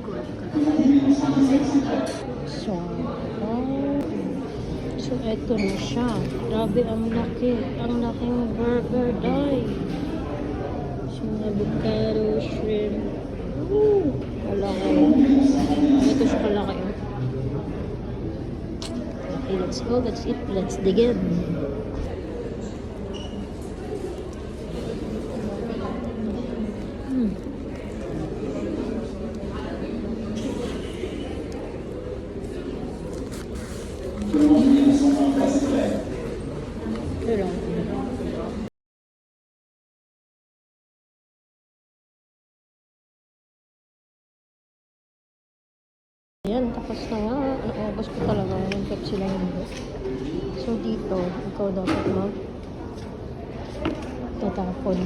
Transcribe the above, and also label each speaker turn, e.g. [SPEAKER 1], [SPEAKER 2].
[SPEAKER 1] So, so eto na siya. Grabe, ang laki. Ang laking burger, day. So, avocado, shrimp. Woo! Kalaki. Ito siya kalaki. Okay, let's go. Let's eat. Let's dig in. Pero, ayan, tapos na nga. Naubos ko talaga yung Pepsi lang yun. So, dito, ikaw dapat tatapon.